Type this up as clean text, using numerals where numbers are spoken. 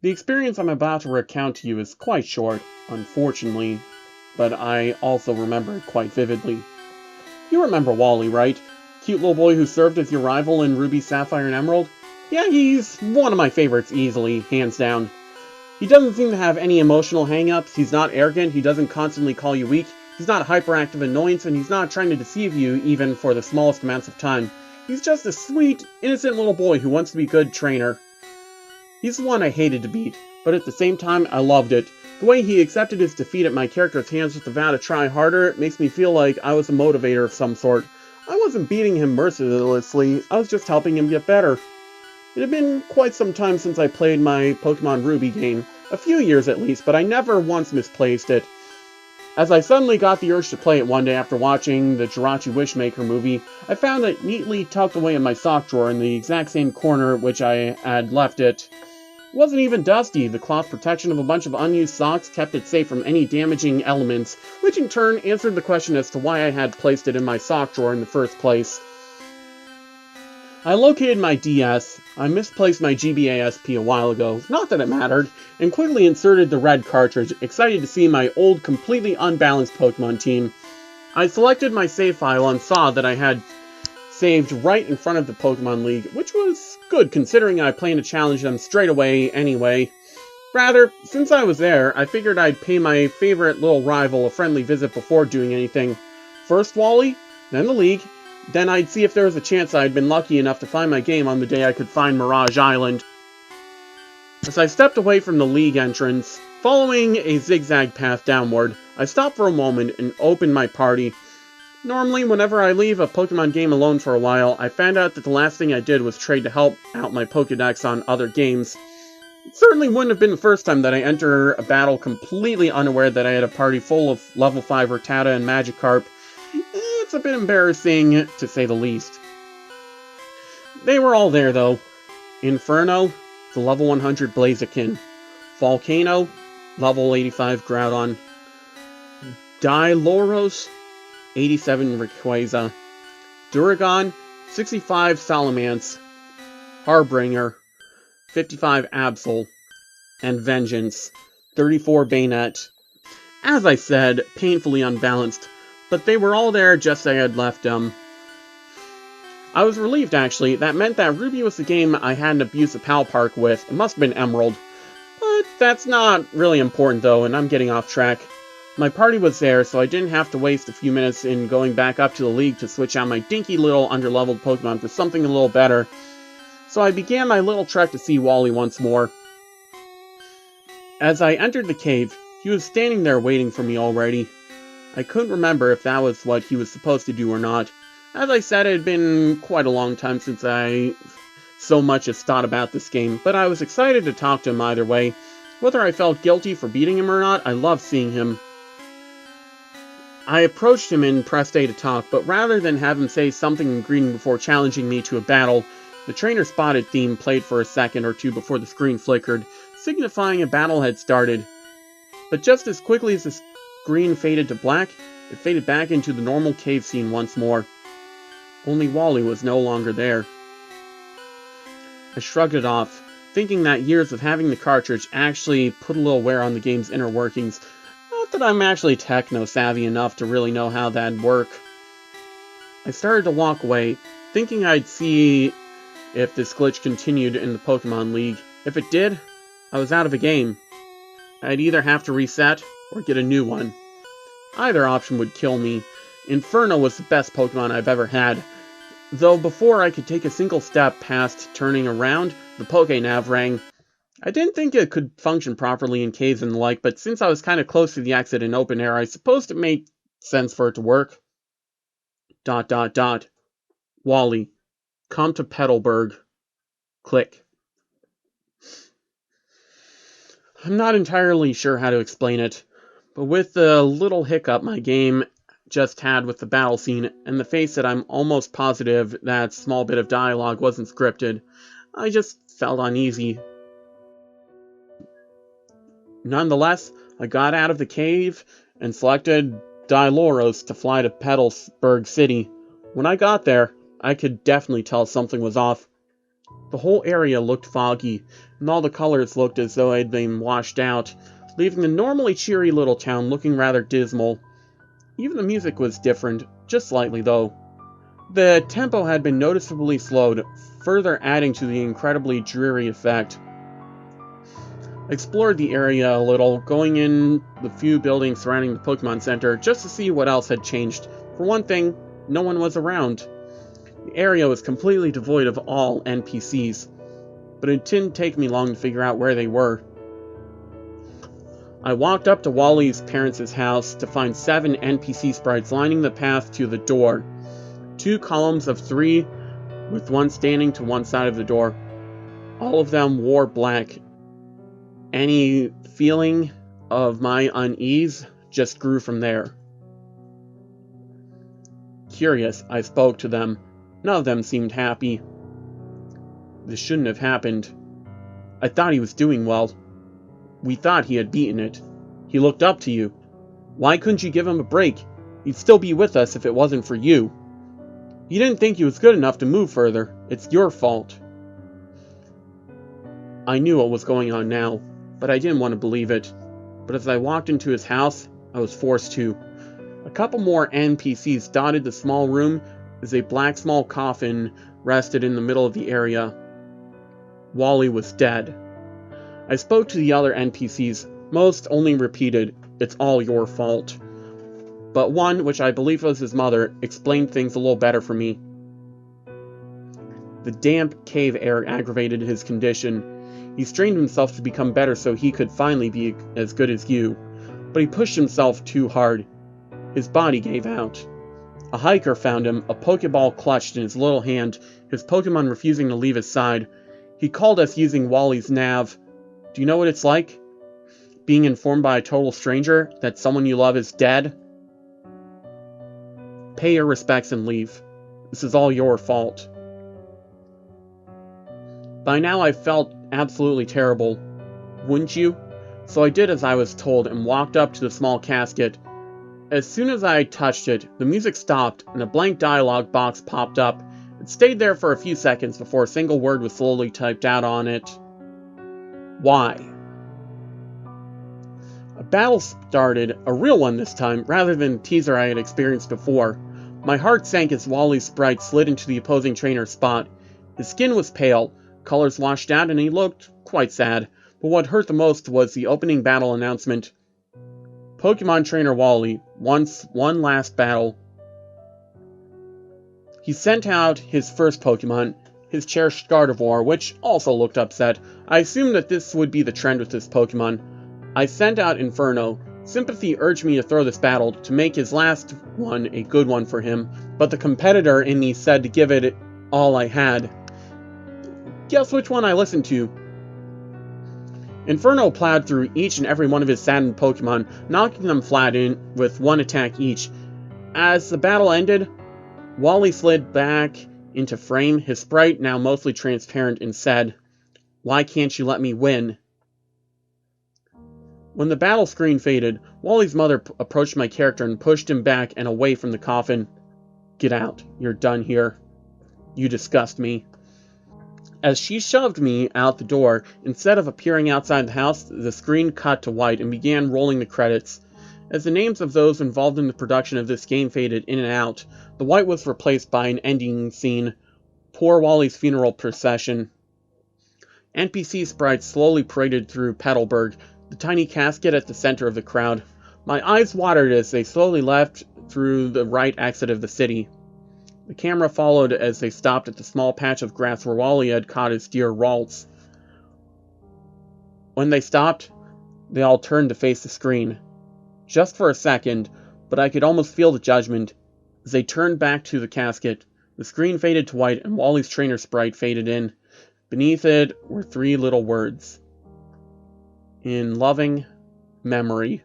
The experience I'm about to recount to you is quite short, unfortunately, but I also remember it quite vividly. You remember Wally, right? Cute little boy who served as your rival in Ruby, Sapphire, and Emerald? Yeah, he's one of my favorites easily, hands down. He doesn't seem to have any emotional hang-ups, he's not arrogant, he doesn't constantly call you weak, he's not a hyperactive annoyance, and he's not trying to deceive you even for the smallest amounts of time. He's just a sweet, innocent little boy who wants to be a good trainer. He's the one I hated to beat, but at the same time, I loved it. The way he accepted his defeat at my character's hands with the vow to try harder makes me feel like I was a motivator of some sort. I wasn't beating him mercilessly, I was just helping him get better. It had been quite some time since I played my Pokemon Ruby game, a few years at least, but I never once misplaced it. As I suddenly got the urge to play it one day after watching the Jirachi Wishmaker movie, I found it neatly tucked away in my sock drawer in the exact same corner which I had left it. It wasn't even dusty. The cloth protection of a bunch of unused socks kept it safe from any damaging elements, which in turn answered the question as to why I had placed it in my sock drawer in the first place. I located my DS, I misplaced my GBA SP a while ago, not that it mattered, and quickly inserted the red cartridge, excited to see my old, completely unbalanced Pokemon team. I selected my save file and saw that I had saved right in front of the Pokemon League, which was good considering I planned to challenge them straight away anyway. Rather, since I was there, I figured I'd pay my favorite little rival a friendly visit before doing anything. First Wally, then the League, then I'd see if there was a chance I'd been lucky enough to find my game on the day I could find Mirage Island. As I stepped away from the League entrance, following a zigzag path downward, I stopped for a moment and opened my party. Normally, whenever I leave a Pokemon game alone for a while, I found out that the last thing I did was trade to help out my Pokedex on other games. It certainly wouldn't have been the first time that I enter a battle completely unaware that I had a party full of level 5 Rattata and Magikarp. It's a bit embarrassing, to say the least. They were all there, though. Inferno, the level 100 Blaziken. Volcano, level 85 Groudon. Diloros, 87 Rayquaza. Duragon, 65 Salamence. Harbinger, 55 Absol. And Vengeance, 34 Bayonet. As I said, painfully unbalanced, but they were all there just as I had left them. I was relieved, actually. That meant that Ruby was the game I hadn't abused the PAL Park with. It must have been Emerald. But that's not really important, though, and I'm getting off track. My party was there, so I didn't have to waste a few minutes in going back up to the League to switch out my dinky little underleveled Pokemon for something a little better. So I began my little trek to see Wally once more. As I entered the cave, he was standing there waiting for me already. I couldn't remember if that was what he was supposed to do or not. As I said, it had been quite a long time since I so much as thought about this game, but I was excited to talk to him either way. Whether I felt guilty for beating him or not, I loved seeing him. I approached him and pressed A to talk, but rather than have him say something in greeting before challenging me to a battle, the Trainer Spotted theme played for a second or two before the screen flickered, signifying a battle had started. But just as quickly as the screen faded to black, it faded back into the normal cave scene once more. Only Wally was no longer there. I shrugged it off, thinking that years of having the cartridge actually put a little wear on the game's inner workings. Not that I'm actually techno-savvy enough to really know how that'd work. I started to walk away, thinking I'd see if this glitch continued in the Pokemon League. If it did, I was out of the game. I'd either have to reset or get a new one. Either option would kill me. Inferno was the best Pokemon I've ever had. Though before I could take a single step past turning around, the Pokénav rang. I didn't think it could function properly in caves and the like, but since I was kind of close to the exit in open air, I supposed it made sense for it to work. ... Wally, come to Petalburg. Click. I'm not entirely sure how to explain it, but with the little hiccup my game just had with the battle scene, and the face that I'm almost positive that small bit of dialogue wasn't scripted, I just felt uneasy. Nonetheless, I got out of the cave and selected Diloros to fly to Petalburg City. When I got there, I could definitely tell something was off. The whole area looked foggy, and all the colors looked as though they'd been washed out, leaving the normally cheery little town looking rather dismal. Even the music was different, just slightly though. The tempo had been noticeably slowed, further adding to the incredibly dreary effect. I explored the area a little, going in the few buildings surrounding the Pokemon Center just to see what else had changed. For one thing, no one was around. The area was completely devoid of all NPCs, but it didn't take me long to figure out where they were. I walked up to Wally's parents' house to find 7 NPC sprites lining the path to the door. 2 columns of 3, with one standing to one side of the door. All of them wore black. Any feeling of my unease just grew from there. Curious, I spoke to them. None of them seemed happy. This shouldn't have happened. I thought he was doing well. We thought he had beaten it. He looked up to you. Why couldn't you give him a break? He'd still be with us if it wasn't for you. You didn't think he was good enough to move further. It's your fault. I knew what was going on now, but I didn't want to believe it. But as I walked into his house, I was forced to. A couple more NPCs dotted the small room as a black small coffin rested in the middle of the area. Wally was dead. I spoke to the other NPCs. Most only repeated, "It's all your fault." But one, which I believe was his mother, explained things a little better for me. The damp cave air aggravated his condition. He strained himself to become better so he could finally be as good as you. But he pushed himself too hard. His body gave out. A hiker found him, a Pokeball clutched in his little hand, his Pokemon refusing to leave his side. He called us using Wally's nav. Do you know what it's like? Being informed by a total stranger that someone you love is dead? Pay your respects and leave. This is all your fault. By now I felt absolutely terrible. Wouldn't you? So I did as I was told and walked up to the small casket. As soon as I touched it, the music stopped and a blank dialogue box popped up. It stayed there for a few seconds before a single word was slowly typed out on it. Why? A battle started, a real one this time, rather than the teaser I had experienced before. My heart sank as Wally's sprite slid into the opposing trainer's spot. His skin was pale, colors washed out, and he looked quite sad. But what hurt the most was the opening battle announcement. Pokemon Trainer Wally, once one last battle. He sent out his first Pokemon, his cherished Gardevoir, which also looked upset. I assumed that this would be the trend with this Pokemon. I sent out Inferno. Sympathy urged me to throw this battle, to make his last one a good one for him, but the competitor in me said to give it all I had. Guess which one I listened to? Inferno plowed through each and every one of his saddened Pokemon, knocking them flat in with one attack each. As the battle ended, Wally slid back into frame, his sprite now mostly transparent, and said, "Why can't you let me win?" When the battle screen faded, Wally's mother approached my character and pushed him back and away from the coffin. "Get out. You're done here. You disgust me." As she shoved me out the door, instead of appearing outside the house, the screen cut to white and began rolling the credits. As the names of those involved in the production of this game faded in and out, the white was replaced by an ending scene. Poor Wally's funeral procession. NPC sprites slowly paraded through Petalburg, the tiny casket at the center of the crowd. My eyes watered as they slowly left through the right exit of the city. The camera followed as they stopped at the small patch of grass where Wally had caught his deer Ralts. When they stopped, they all turned to face the screen. Just for a second, but I could almost feel the judgment. As they turned back to the casket, the screen faded to white and Wally's trainer sprite faded in. Beneath it were 3 little words. In loving memory.